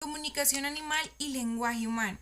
Comunicación animal y lenguaje humano.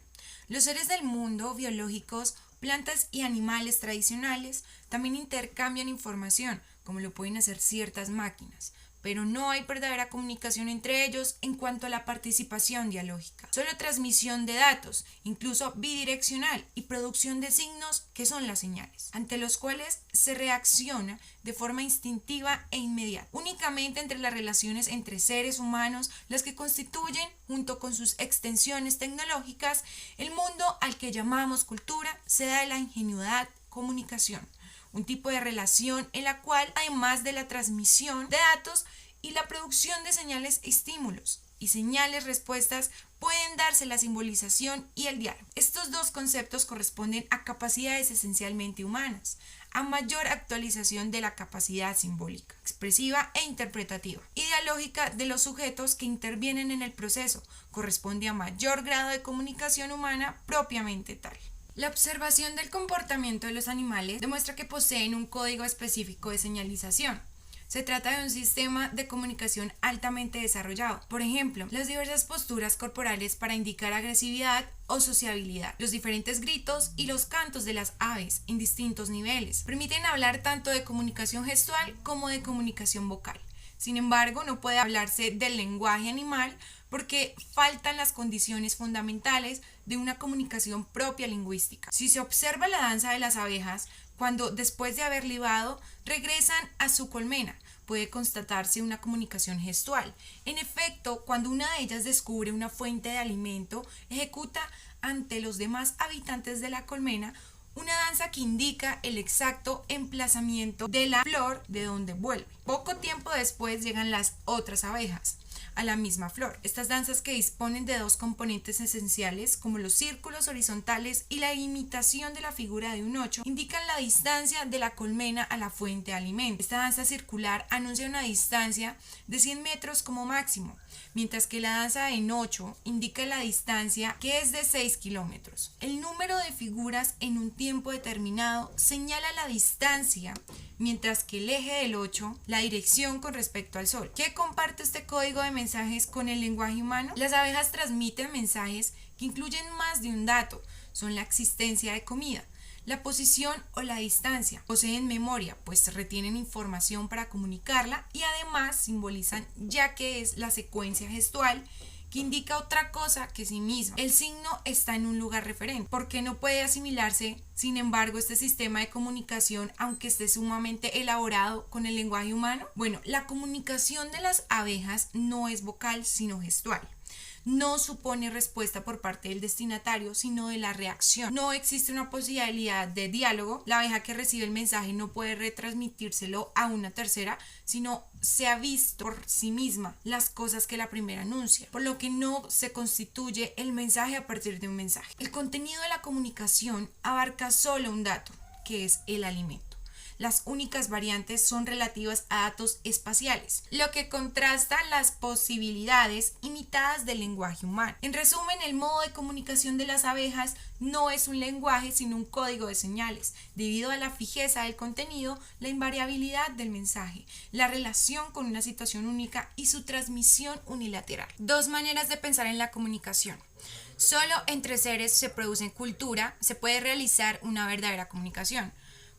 Los seres del mundo, biológicos, plantas y animales tradicionales, también intercambian información, como lo pueden hacer ciertas máquinas, pero no hay verdadera comunicación entre ellos en cuanto a la participación dialógica. Solo transmisión de datos, incluso bidireccional, y producción de signos que son las señales, ante los cuales se reacciona de forma instintiva e inmediata. Únicamente entre las relaciones entre seres humanos, las que constituyen, junto con sus extensiones tecnológicas, el mundo al que llamamos cultura, se da la ingenuidad comunicación, un tipo de relación en la cual, además de la transmisión de datos y la producción de señales estímulos y señales respuestas, pueden darse la simbolización y el diálogo. Estos dos conceptos corresponden a capacidades esencialmente humanas, a mayor actualización de la capacidad simbólica, expresiva e interpretativa, y dialógica de los sujetos que intervienen en el proceso, corresponde a mayor grado de comunicación humana propiamente tal. La observación del comportamiento de los animales demuestra que poseen un código específico de señalización. Se trata de un sistema de comunicación altamente desarrollado. Por ejemplo, las diversas posturas corporales para indicar agresividad o sociabilidad, los diferentes gritos y los cantos de las aves en distintos niveles permiten hablar tanto de comunicación gestual como de comunicación vocal. Sin embargo, no puede hablarse del lenguaje animal porque faltan las condiciones fundamentales de una comunicación propia lingüística. Si se observa la danza de las abejas, cuando después de haber libado regresan a su colmena, puede constatarse una comunicación gestual. En efecto, cuando una de ellas descubre una fuente de alimento, ejecuta ante los demás habitantes de la colmena una danza que indica el exacto emplazamiento de la flor de donde vuelve. Poco tiempo después llegan las otras abejas a la misma flor. Estas danzas, que disponen de dos componentes esenciales como los círculos horizontales y la imitación de la figura de un 8, indican la distancia de la colmena a la fuente de alimento. Esta danza circular anuncia una distancia de 100 metros como máximo, mientras que la danza en 8 indica la distancia, que es de 6 kilómetros. El número de figuras en un tiempo determinado señala la distancia, mientras que el eje del 8, la dirección con respecto al sol. ¿Qué comparte este código de mensajes con el lenguaje humano? Las abejas transmiten mensajes que incluyen más de un dato. Son la existencia de comida, la posición o la distancia. Poseen memoria, pues retienen información para comunicarla, y además simbolizan, ya que es la secuencia gestual que indica otra cosa que sí misma. El signo está en un lugar referente, porque no puede asimilarse. Sin embargo, este sistema de comunicación, aunque esté sumamente elaborado con el lenguaje humano, la comunicación de las abejas no es vocal, sino gestual. No supone respuesta por parte del destinatario, sino de la reacción. No existe una posibilidad de diálogo. La abeja que recibe el mensaje no puede retransmitírselo a una tercera, sino se ha visto por sí misma las cosas que la primera anuncia, por lo que no se constituye el mensaje a partir de un mensaje. El contenido de la comunicación abarca solo un dato, que es el alimento. Las únicas variantes son relativas a datos espaciales, lo que contrasta las posibilidades imitadas del lenguaje humano. En resumen, el modo de comunicación de las abejas no es un lenguaje, sino un código de señales, debido a la fijeza del contenido, la invariabilidad del mensaje, la relación con una situación única y su transmisión unilateral. Dos maneras de pensar en la comunicación. Solo entre seres se produce cultura, se puede realizar una verdadera comunicación.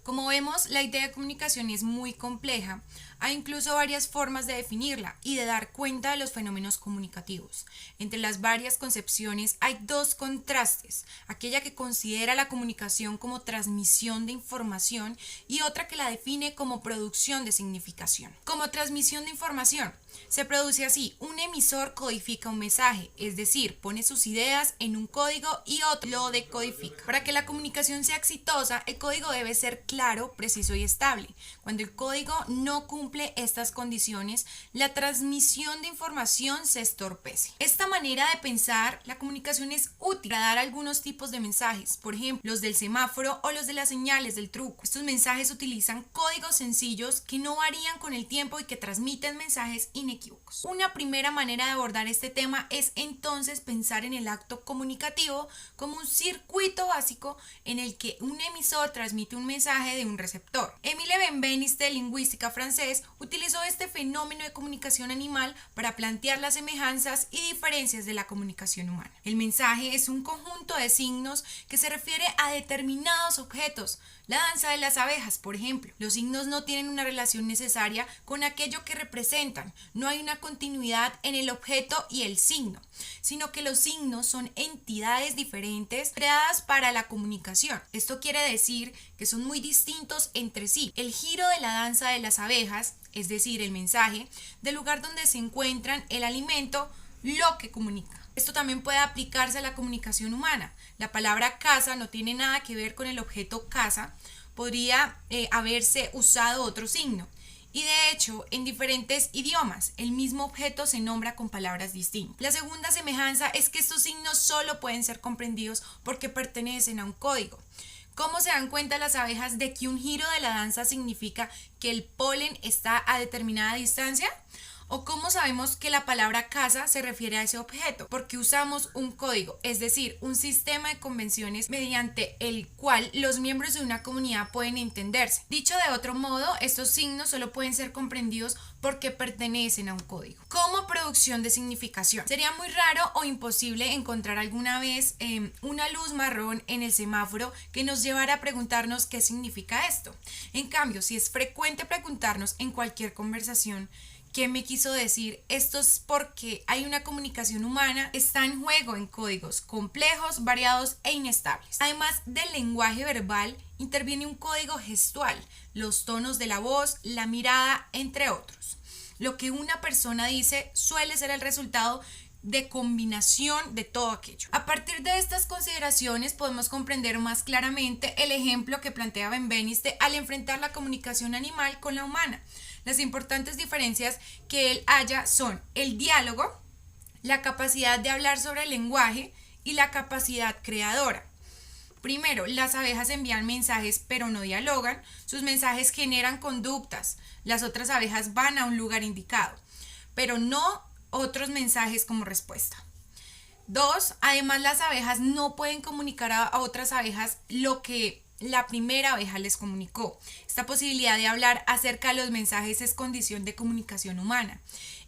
Como vemos, la idea de comunicación es muy compleja. Hay incluso varias formas de definirla y de dar cuenta de los fenómenos comunicativos. Entre las varias concepciones hay dos contrastes: aquella que considera la comunicación como transmisión de información y otra que la define como producción de significación. Como transmisión de información, se produce así: un emisor codifica un mensaje, es decir, pone sus ideas en un código y otro lo decodifica. Para que la comunicación sea exitosa, el código debe ser claro, preciso y estable. Cuando el código no cumple estas condiciones, la transmisión de información se estorpece. Esta manera de pensar la comunicación es útil para dar algunos tipos de mensajes, por ejemplo, los del semáforo o los de las señales del truco. Estos mensajes utilizan códigos sencillos que no varían con el tiempo y que transmiten mensajes inequívocos. Una primera manera de abordar este tema es entonces pensar en el acto comunicativo como un circuito básico en el que un emisor transmite un mensaje mensaje de un receptor. Émile Benveniste, lingüística francés, utilizó este fenómeno de comunicación animal para plantear las semejanzas y diferencias de la comunicación humana. El mensaje es un conjunto de signos que se refiere a determinados objetos. La danza de las abejas, por ejemplo. Los signos no tienen una relación necesaria con aquello que representan. No hay una continuidad en el objeto y el signo, sino que los signos son entidades diferentes creadas para la comunicación. Esto quiere decir que son muy distintos entre sí. El giro de la danza de las abejas, es decir, el mensaje, del lugar donde se encuentran el alimento, lo que comunica. Esto también puede aplicarse a la comunicación humana. La palabra casa no tiene nada que ver con el objeto casa, podría haberse usado otro signo. Y de hecho, en diferentes idiomas, el mismo objeto se nombra con palabras distintas. La segunda semejanza es que estos signos solo pueden ser comprendidos porque pertenecen a un código. ¿Cómo se dan cuenta las abejas de que un giro de la danza significa que el polen está a determinada distancia? ¿O cómo sabemos que la palabra casa se refiere a ese objeto? Porque usamos un código, es decir, un sistema de convenciones mediante el cual los miembros de una comunidad pueden entenderse. Dicho de otro modo, estos signos solo pueden ser comprendidos porque pertenecen a un código. Como producción de significación. Sería muy raro o imposible encontrar alguna vez una luz marrón en el semáforo que nos llevara a preguntarnos qué significa esto. En cambio, si es frecuente preguntarnos en cualquier conversación ¿qué me quiso decir? Esto es porque hay una comunicación humana, está en juego en códigos complejos, variados e inestables. Además del lenguaje verbal, interviene un código gestual, los tonos de la voz, la mirada, entre otros. Lo que una persona dice suele ser el resultado de combinación de todo aquello. A partir de estas consideraciones podemos comprender más claramente el ejemplo que plantea Benveniste al enfrentar la comunicación animal con la humana. Las importantes diferencias que él halla son el diálogo, la capacidad de hablar sobre el lenguaje y la capacidad creadora. Primero, las abejas envían mensajes pero no dialogan. Sus mensajes generan conductas. Las otras abejas van a un lugar indicado, pero no otros mensajes como respuesta. 2. Además, las abejas no pueden comunicar a otras abejas lo que la primera abeja les comunicó. Esta posibilidad de hablar acerca de los mensajes es condición de comunicación humana.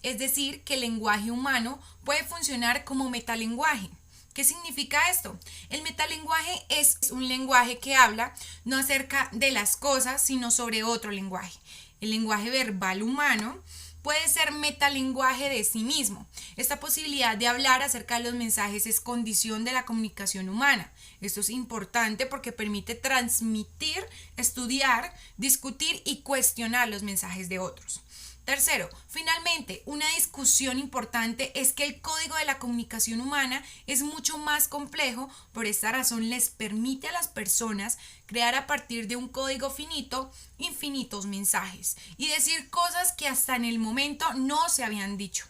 Es decir, que el lenguaje humano puede funcionar como metalenguaje. ¿Qué significa esto? El metalenguaje es un lenguaje que habla no acerca de las cosas, sino sobre otro lenguaje. El lenguaje verbal humano puede ser metalenguaje de sí mismo. Esta posibilidad de hablar acerca de los mensajes es condición de la comunicación humana. Esto es importante porque permite transmitir, estudiar, discutir y cuestionar los mensajes de otros. Tercero, finalmente, una discusión importante es que el código de la comunicación humana es mucho más complejo. Por esta razón les permite a las personas crear a partir de un código finito infinitos mensajes y decir cosas que hasta en el momento no se habían dicho.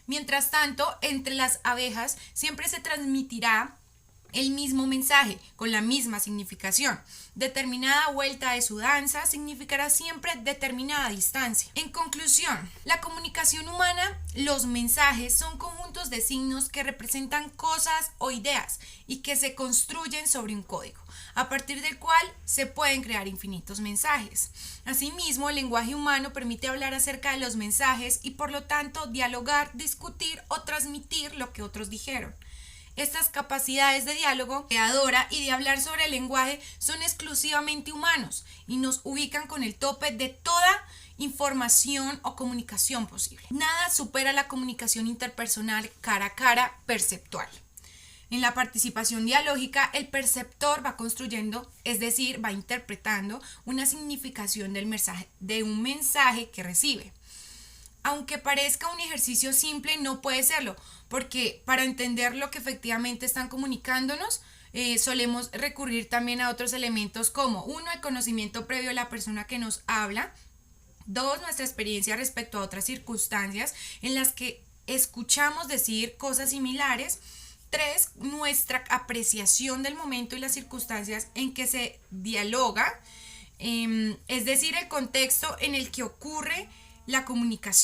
Mientras tanto, entre las abejas siempre se transmitirá el mismo mensaje con la misma significación. Determinada vuelta de su danza significará siempre determinada distancia. En conclusión, la comunicación humana, los mensajes son conjuntos de signos que representan cosas o ideas y que se construyen sobre un código, a partir del cual se pueden crear infinitos mensajes. Asimismo, el lenguaje humano permite hablar acerca de los mensajes y por lo tanto dialogar, discutir o transmitir lo que otros dijeron. Estas capacidades de diálogo, creadora y de hablar sobre el lenguaje son exclusivamente humanos y nos ubican con el tope de toda información o comunicación posible. Nada supera la comunicación interpersonal cara a cara perceptual. En la participación dialógica, el perceptor va construyendo, es decir, va interpretando una significación de un mensaje que recibe. Aunque parezca un ejercicio simple, no puede serlo, porque para entender lo que efectivamente están comunicándonos, solemos recurrir también a otros elementos como 1. El conocimiento previo de la persona que nos habla. 2. Nuestra experiencia respecto a otras circunstancias en las que escuchamos decir cosas similares. 3. Nuestra apreciación del momento y las circunstancias en que se dialoga, es decir, el contexto en el que ocurre la comunicación.